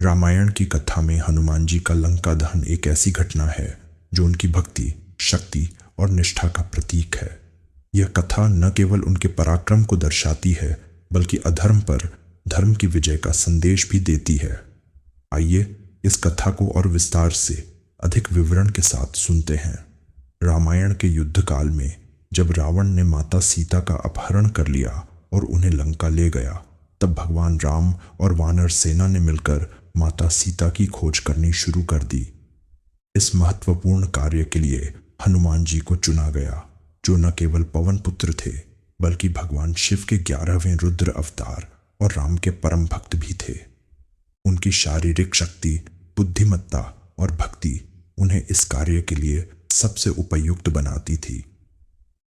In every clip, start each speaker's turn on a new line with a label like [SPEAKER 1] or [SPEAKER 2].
[SPEAKER 1] रामायण की कथा में हनुमान जी का लंका दहन एक ऐसी घटना है जो उनकी भक्ति, शक्ति और निष्ठा का प्रतीक है। यह कथा न केवल उनके पराक्रम को दर्शाती है बल्कि अधर्म पर धर्म की विजय का संदेश भी देती है। आइए इस कथा को और विस्तार से अधिक विवरण के साथ सुनते हैं। रामायण के युद्ध काल में जब रावण ने माता सीता का अपहरण कर लिया और उन्हें लंका ले गया, तब भगवान राम और वानर सेना ने मिलकर माता सीता की खोज करनी शुरू कर दी। इस महत्वपूर्ण कार्य के लिए हनुमान जी को चुना गया, जो न केवल पवन पुत्र थे बल्कि भगवान शिव के 11वें रुद्र अवतार और राम के परम भक्त भी थे। उनकी शारीरिक शक्ति, बुद्धिमत्ता और भक्ति उन्हें इस कार्य के लिए सबसे उपयुक्त बनाती थी।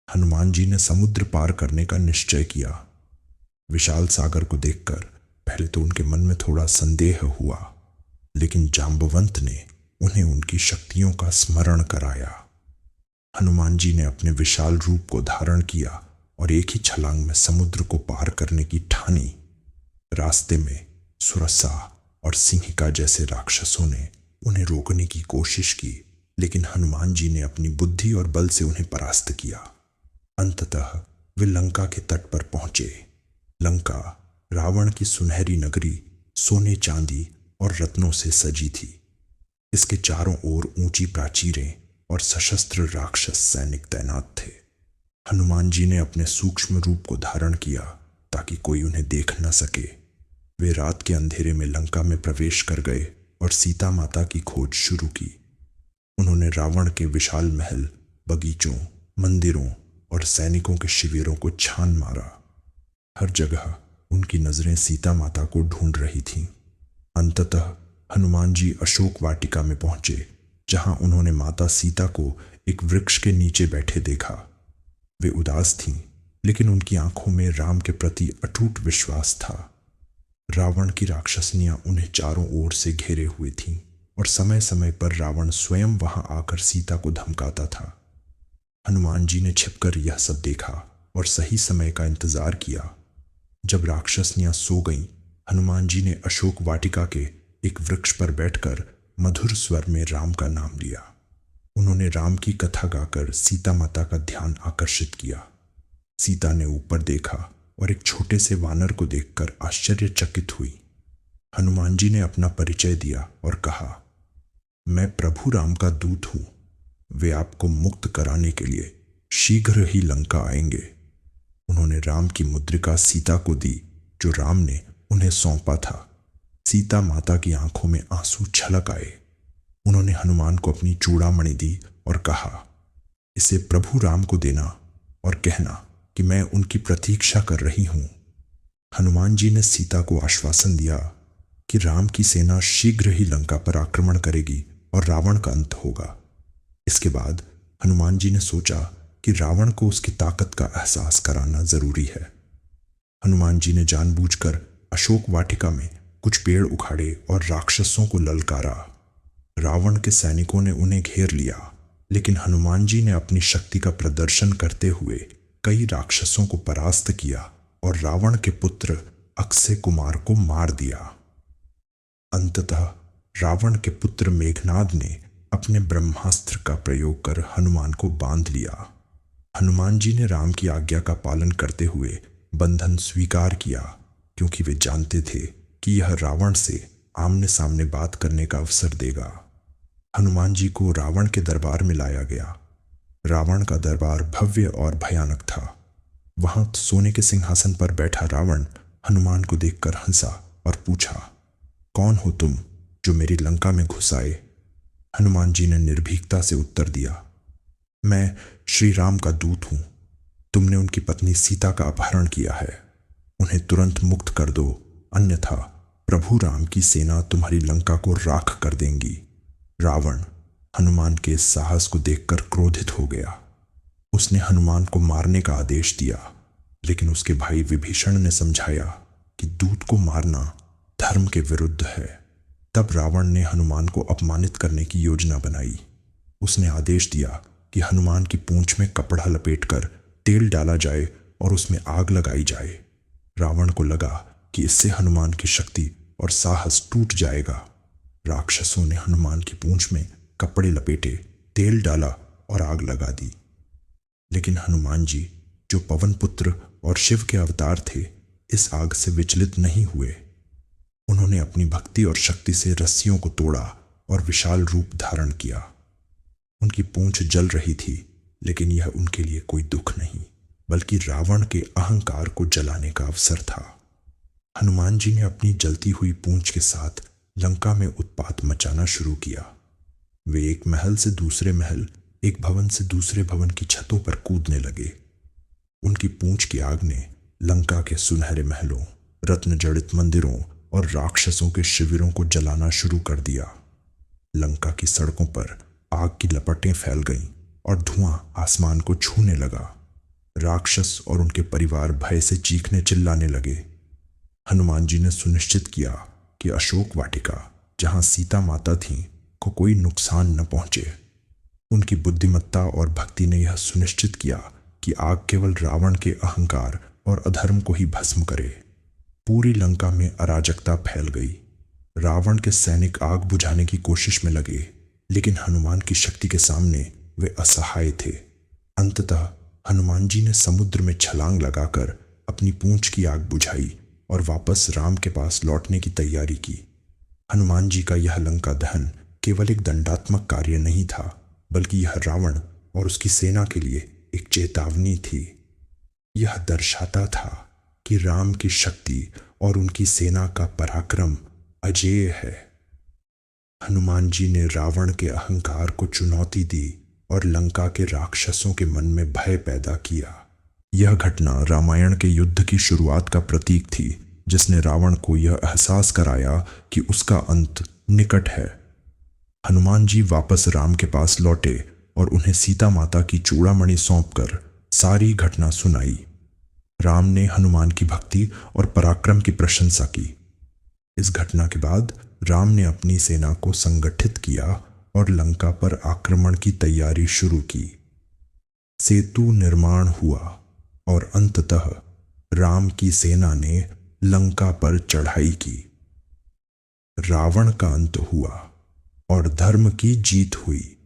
[SPEAKER 1] हनुमान जी ने समुद्र पार करने का निश्चय किया। विशाल सागर को देखकर पहले तो उनके मन में थोड़ा संदेह हुआ, लेकिन जांबवंत ने उन्हें उनकी शक्तियों का स्मरण कराया। हनुमान जी ने अपने विशाल रूप को धारण किया और एक ही छलांग में समुद्र को पार करने की ठानी। रास्ते में सुरसा और सिंहिका जैसे राक्षसों ने उन्हें रोकने की कोशिश की, लेकिन हनुमान जी ने अपनी बुद्धि और बल से उन्हें परास्त किया। अंततः वे लंका के तट पर पहुंचे। लंका रावण की सुनहरी नगरी सोने, चांदी और रत्नों से सजी थी। इसके चारों ओर ऊंची प्राचीरें और सशस्त्र राक्षस सैनिक तैनात थे। हनुमान जी ने अपने सूक्ष्म रूप को धारण किया ताकि कोई उन्हें देख न सके। वे रात के अंधेरे में लंका में प्रवेश कर गए और सीता माता की खोज शुरू की। उन्होंने रावण के विशाल महल, बगीचों, मंदिरों और सैनिकों के शिविरों को छान मारा। हर जगह उनकी नजरें सीता माता को ढूंढ रही थीं। अंततः हनुमान जी अशोक वाटिका में पहुंचे, जहां उन्होंने माता सीता को एक वृक्ष के नीचे बैठे देखा। वे उदास थीं, लेकिन उनकी आंखों में राम के प्रति अटूट विश्वास था। रावण की राक्षसनियां उन्हें चारों ओर से घेरे हुए थीं और समय समय पर रावण स्वयं वहां आकर सीता को धमकाता था। हनुमान जी ने छिपकर यह सब देखा और सही समय का इंतजार किया। जब राक्षसनियां सो गईं, हनुमान जी ने अशोक वाटिका के एक वृक्ष पर बैठकर मधुर स्वर में राम का नाम लिया। उन्होंने राम की कथा गाकर सीता माता का ध्यान आकर्षित किया। सीता ने ऊपर देखा और एक छोटे से वानर को देखकर आश्चर्यचकित हुई। हनुमान जी ने अपना परिचय दिया और कहा, मैं प्रभु राम का दूत हूं। वे आपको मुक्त कराने के लिए शीघ्र ही लंका आएंगे। उन्होंने राम की मुद्रिका सीता को दी, जो राम ने उन्हें सौंपा था। सीता माता की आंखों में आंसू छलक आए। उन्होंने हनुमान को अपनी चूड़ामणि दी और कहा, इसे प्रभु राम को देना और कहना कि मैं उनकी प्रतीक्षा कर रही हूं। हनुमान जी ने सीता को आश्वासन दिया कि राम की सेना शीघ्र ही लंका पर आक्रमण करेगी और रावण का अंत होगा। इसके बाद हनुमान जी ने सोचा कि रावण को उसकी ताकत का एहसास कराना जरूरी है। हनुमान जी ने जानबूझकर अशोक वाटिका में कुछ पेड़ उखाड़े और राक्षसों को ललकारा। रावण के सैनिकों ने उन्हें घेर लिया, लेकिन हनुमान जी ने अपनी शक्ति का प्रदर्शन करते हुए कई राक्षसों को परास्त किया और रावण के पुत्र अक्षय कुमार को मार दिया। अंततः रावण के पुत्र मेघनाद ने अपने ब्रह्मास्त्र का प्रयोग कर हनुमान को बांध लिया। हनुमान जी ने राम की आज्ञा का पालन करते हुए बंधन स्वीकार किया, क्योंकि वे जानते थे कि यह रावण से आमने सामने बात करने का अवसर देगा। हनुमान जी को रावण के दरबार में लाया गया। रावण का दरबार भव्य और भयानक था। वहां सोने के सिंहासन पर बैठा रावण हनुमान को देखकर हंसा और पूछा, कौन हो तुम जो मेरी लंका में घुस आए? हनुमान जी ने निर्भीकता से उत्तर दिया, मैं श्री राम का दूत हूं। तुमने उनकी पत्नी सीता का अपहरण किया है। उन्हें तुरंत मुक्त कर दो, अन्यथा प्रभु राम की सेना तुम्हारी लंका को राख कर देंगी। रावण हनुमान के इस साहस को देखकर क्रोधित हो गया। उसने हनुमान को मारने का आदेश दिया, लेकिन उसके भाई विभीषण ने समझाया कि दूत को मारना धर्म के विरुद्ध है। तब रावण ने हनुमान को अपमानित करने की योजना बनाई। उसने आदेश दिया कि हनुमान की पूंछ में कपड़ा लपेटकर तेल डाला जाए और उसमें आग लगाई जाए। रावण को लगा कि इससे हनुमान की शक्ति और साहस टूट जाएगा। राक्षसों ने हनुमान की पूंछ में कपड़े लपेटे, तेल डाला और आग लगा दी। लेकिन हनुमान जी, जो पवन पुत्र और शिव के अवतार थे, इस आग से विचलित नहीं हुए। उन्होंने अपनी भक्ति और शक्ति से रस्सियों को तोड़ा और विशाल रूप धारण किया। उनकी पूंछ जल रही थी, लेकिन यह उनके लिए कोई दुख नहीं, बल्कि रावण के अहंकार को जलाने का अवसर था। हनुमान जी ने अपनी जलती हुई पूंछ के साथ लंका में उत्पात मचाना शुरू किया। वे एक महल से दूसरे महल, एक भवन से दूसरे भवन की छतों पर कूदने लगे। उनकी पूंछ की आग ने लंका के सुनहरे महलों, रत्न जड़ित मंदिरों और राक्षसों के शिविरों को जलाना शुरू कर दिया। लंका की सड़कों पर आग की लपटें फैल गईं और धुआं आसमान को छूने लगा। राक्षस और उनके परिवार भय से चीखने चिल्लाने लगे। हनुमान जी ने सुनिश्चित किया कि अशोक वाटिका, जहां सीता माता थीं, को कोई नुकसान न पहुंचे। उनकी बुद्धिमत्ता और भक्ति ने यह सुनिश्चित किया कि आग केवल रावण के अहंकार और अधर्म को ही भस्म करे। पूरी लंका में अराजकता फैल गई। रावण के सैनिक आग बुझाने की कोशिश में लगे, लेकिन हनुमान की शक्ति के सामने वे असहाय थे। अंततः हनुमान जी ने समुद्र में छलांग लगाकर अपनी पूंछ की आग बुझाई और वापस राम के पास लौटने की तैयारी की। हनुमान जी का यह लंका दहन केवल एक दंडात्मक कार्य नहीं था, बल्कि यह रावण और उसकी सेना के लिए एक चेतावनी थी। यह दर्शाता था कि राम की शक्ति और उनकी सेना का पराक्रम अजेय है। हनुमान जी ने रावण के अहंकार को चुनौती दी और लंका के राक्षसों के मन में भय पैदा किया। यह घटना रामायण के युद्ध की शुरुआत का प्रतीक थी, जिसने रावण को यह एहसास कराया कि उसका अंत निकट है। हनुमान जी वापस राम के पास लौटे और उन्हें सीता माता की चूड़ामणि सौंपकर सारी घटना सुनाई। राम ने हनुमान की भक्ति और पराक्रम की प्रशंसा की। इस घटना के बाद राम ने अपनी सेना को संगठित किया और लंका पर आक्रमण की तैयारी शुरू की। सेतु निर्माण हुआ और अंततः राम की सेना ने लंका पर चढ़ाई की। रावण का अंत हुआ और धर्म की जीत हुई।